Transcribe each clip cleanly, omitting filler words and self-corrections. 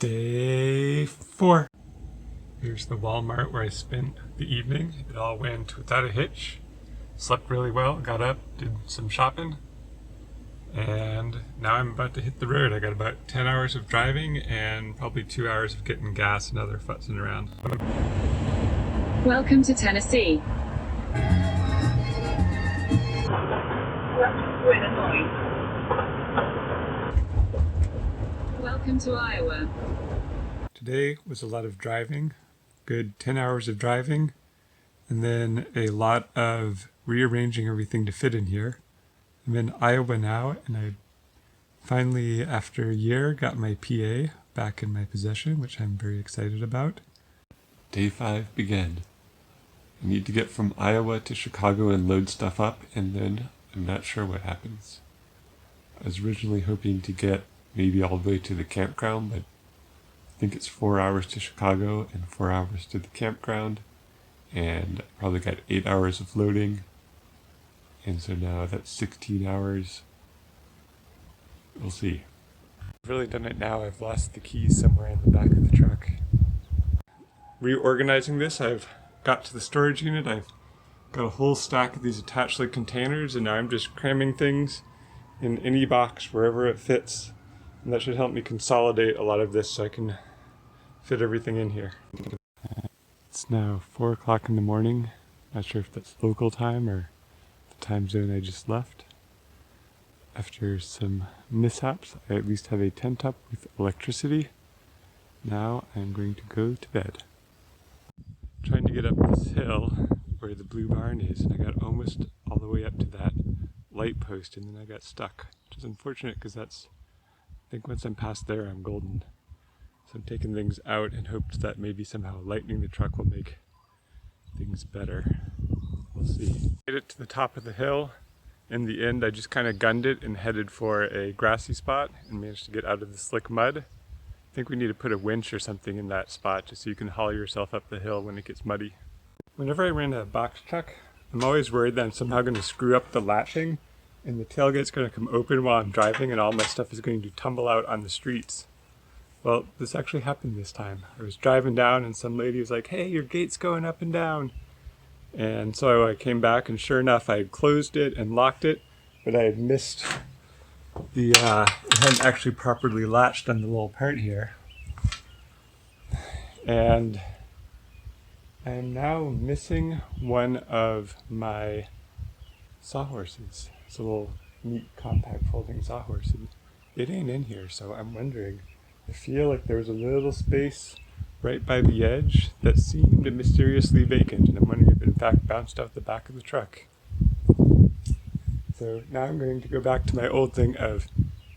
Day 4. Here's the Walmart where I spent the evening. It all went without a hitch. Slept really well, got up, did some shopping, and now I'm about to hit the road. I got about 10 hours of driving and probably 2 hours of getting gas and other futzing around. Welcome to Tennessee. Welcome to Iowa. Today was a lot of driving, good 10 hours of driving, and then a lot of rearranging everything to fit in here. I'm in Iowa now, and I finally, after a year, got my PA back in my possession, which I'm very excited about. Day 5 began. I need to get from Iowa to Chicago and load stuff up, and then I'm not sure what happens. I was originally hoping to get maybe all the way to the campground, but I think it's 4 hours to Chicago and 4 hours to the campground, and I probably got 8 hours of loading, and so now that's 16 hours. We'll see. I've really done it now. I've lost the keys somewhere in the back of the truck. Reorganizing this, I've got to the storage unit. I've got a whole stack of these attached like containers, and now I'm just cramming things in any box wherever it fits. And that should help me consolidate a lot of this so I can fit everything in here. It's now 4 o'clock in the morning. Not sure if that's local time or the time zone I just left. After some mishaps, I at least have a tent up with electricity. Now I'm going to go to bed. Trying to get up this hill where the blue barn is, and I got almost all the way up to that light post, and then I got stuck, which is unfortunate because I think once I'm past there, I'm golden. So I'm taking things out and hoped that maybe somehow lightening the truck will make things better. We'll see. Made it to the top of the hill. In the end, I just kind of gunned it and headed for a grassy spot and managed to get out of the slick mud. I think we need to put a winch or something in that spot just so you can haul yourself up the hill when it gets muddy. Whenever I rent a box truck, I'm always worried that I'm somehow going to screw up the latching and the tailgate's going to come open while I'm driving and all my stuff is going to tumble out on the streets. Well, this actually happened this time. I was driving down and some lady was like, "Hey, your gate's going up and down." And so I came back, and sure enough, I had closed it and locked it, but I had missed it hadn't actually properly latched on the little part here. And I'm now missing one of my sawhorses. It's a little neat, compact folding sawhorse, and it ain't in here, so I'm wondering. I feel like there was a little space right by the edge that seemed mysteriously vacant, and I'm wondering if it in fact bounced out the back of the truck. So now I'm going to go back to my old thing of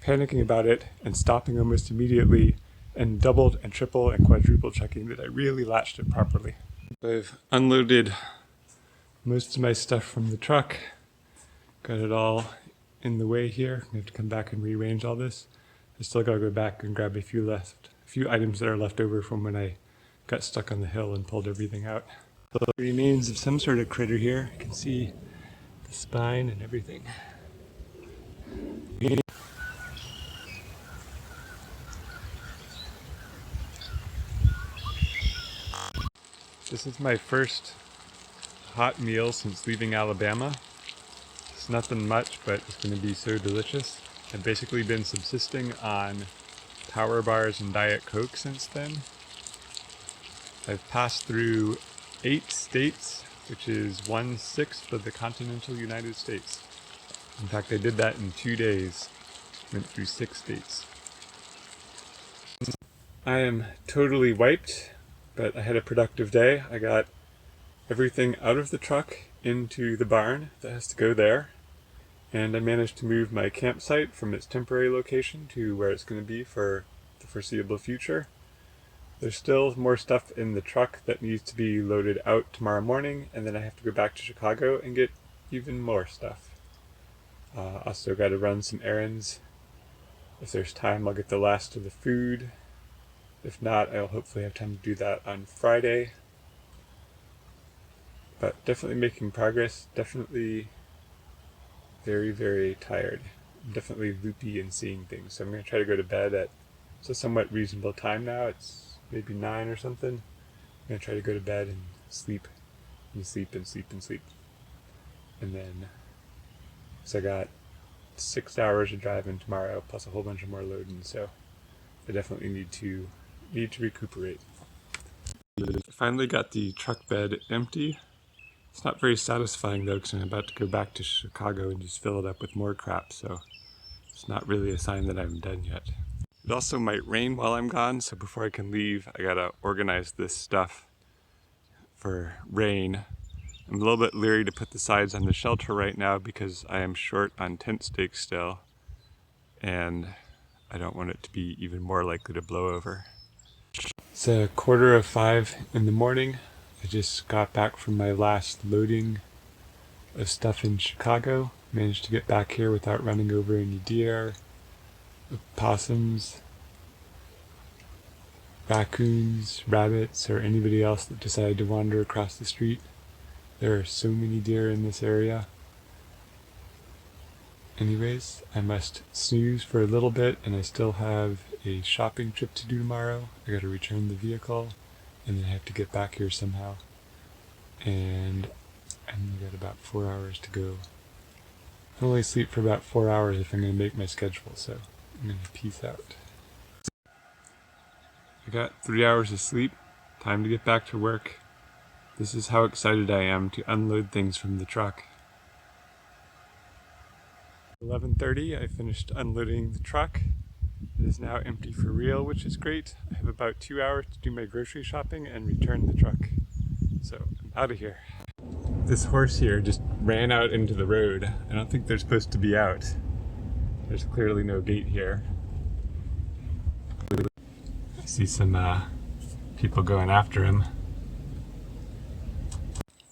panicking about it and stopping almost immediately and doubled and triple and quadruple checking that I really latched it properly. I've unloaded most of my stuff from the truck, got it all in the way here. I have to come back and rearrange all this. I still gotta go back and grab a few items that are left over from when I got stuck on the hill and pulled everything out. The remains of some sort of critter here. You can see the spine and everything. This is my first hot meal since leaving Alabama. It's nothing much, but it's going to be so delicious. I've basically been subsisting on Power Bars and Diet Coke since then. I've passed through 8 states, which is 1/6 of the continental United States. In fact, I did that in 2 days. Went through 6 states. I am totally wiped, but I had a productive day. I got everything out of the truck into the barn that has to go there, and I managed to move my campsite from its temporary location to where it's going to be for the foreseeable future. There's still more stuff in the truck that needs to be loaded out tomorrow morning, and then I have to go back to Chicago and get even more stuff. Also got to run some errands. If there's time, I'll get the last of the food. If not, I'll hopefully have time to do that on Friday. But definitely making progress, definitely very, very tired. I'm definitely loopy in seeing things. So I'm going to try to go to bed at It's a somewhat reasonable time now. It's maybe 9 or something. I'm gonna try to go to bed and sleep and sleep and sleep and sleep. And then, so I got 6 hours of driving tomorrow, plus a whole bunch of more loading, so I definitely need to recuperate. I finally got the truck bed empty. It's not very satisfying though, because I'm about to go back to Chicago and just fill it up with more crap, so it's not really a sign that I'm done yet. It also might rain while I'm gone, so before I can leave, I gotta organize this stuff for rain. I'm a little bit leery to put the sides on the shelter right now because I am short on tent stakes still, and I don't want it to be even more likely to blow over. It's 4:45 in the morning. I just got back from my last loading of stuff in Chicago. Managed to get back here without running over any deer, possums, raccoons, rabbits, or anybody else that decided to wander across the street. There are so many deer in this area. Anyways, I must snooze for a little bit, and I still have a shopping trip to do tomorrow. I gotta return the vehicle, and then I have to get back here somehow. And I've got about 4 hours to go. I only sleep for about 4 hours if I'm gonna make my schedule, so I'm gonna peace out. I got 3 hours of sleep. Time to get back to work. This is how excited I am to unload things from the truck. 11:30, I finished unloading the truck. It is now empty for real, which is great. I have about 2 hours to do my grocery shopping and return the truck. So I'm out of here. This horse here just ran out into the road. I don't think they're supposed to be out. There's clearly no gate here. I see some people going after him.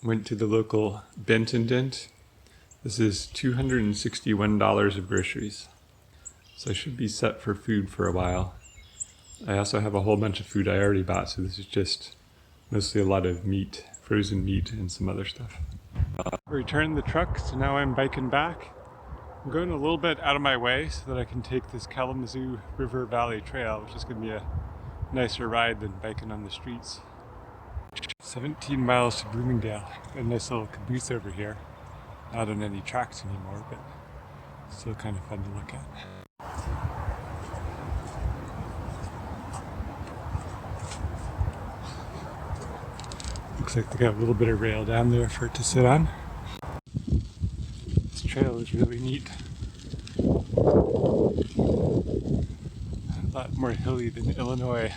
Went to the local Benton Dent. This is $261 of groceries. So I should be set for food for a while. I also have a whole bunch of food I already bought, so this is just mostly a lot of meat, frozen meat, and some other stuff. I returned the truck, so now I'm biking back. I'm going a little bit out of my way so that I can take this Kalamazoo River Valley Trail, which is going to be a nicer ride than biking on the streets. 17 miles to Bloomingdale. Got a nice little caboose over here. Not on any tracks anymore, but still kind of fun to look at. Looks like they got a little bit of rail down there for it to sit on. This trail is really neat. A lot more hilly than Illinois,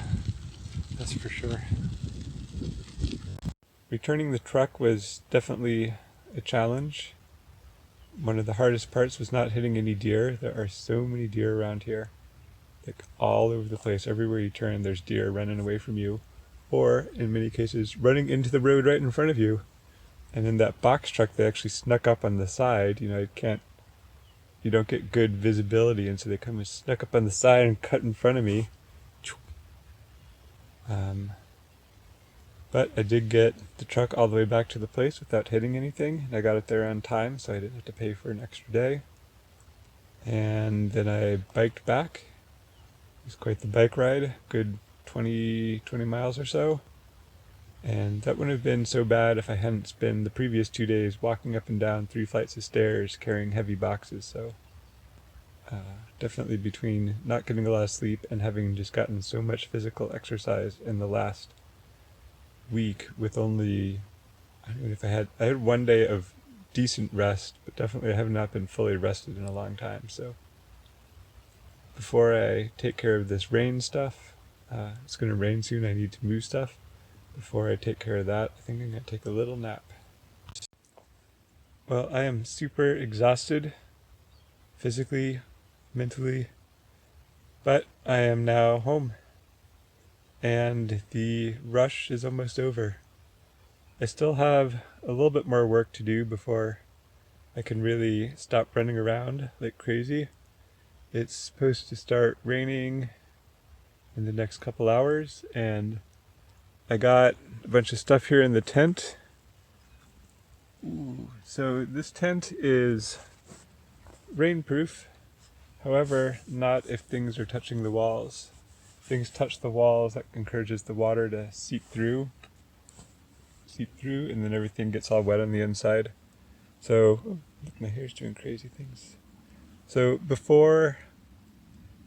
that's for sure. Returning the truck was definitely a challenge. One of the hardest parts was not hitting any deer. There are so many deer around here. Like all over the place. Everywhere you turn, there's deer running away from you. Or, in many cases, running into the road right in front of you. And then that box truck, they actually snuck up on the side. You don't get good visibility, and so they come and snuck up on the side and cut in front of me. But I did get the truck all the way back to the place without hitting anything, and I got it there on time, so I didn't have to pay for an extra day. And then I biked back. It was quite the bike ride, good 20 miles or so. And that wouldn't have been so bad if I hadn't spent the previous 2 days walking up and down 3 flights of stairs carrying heavy boxes. So definitely between not getting a lot of sleep and having just gotten so much physical exercise in the last week with only, I don't know if I had 1 day of decent rest, but definitely I have not been fully rested in a long time. So before I take care of this rain stuff, it's going to rain soon, I need to move stuff. Before I take care of that, I think I'm going to take a little nap. Well, I am super exhausted, physically, mentally, but I am now home, and the rush is almost over. I still have a little bit more work to do before I can really stop running around like crazy. It's supposed to start raining in the next couple hours, and I got a bunch of stuff here in the tent. Ooh, so this tent is rainproof, however, not if things are touching the walls. things touch the walls, that encourages the water to seep through, and then everything gets all wet on the inside. So, look, my hair's doing crazy things. So before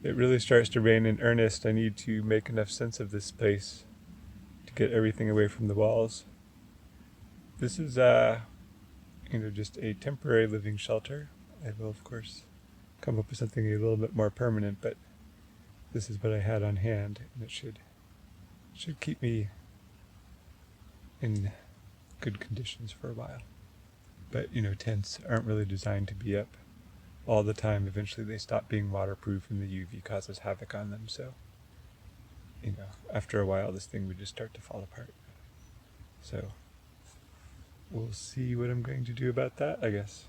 it really starts to rain in earnest, I need to make enough sense of this place to get everything away from the walls. This is just a temporary living shelter. I will, of course, come up with something a little bit more permanent, but this is what I had on hand, and it should keep me in good conditions for a while. But, tents aren't really designed to be up all the time. Eventually they stop being waterproof and the UV causes havoc on them, so, after a while this thing would just start to fall apart. So, we'll see what I'm going to do about that, I guess.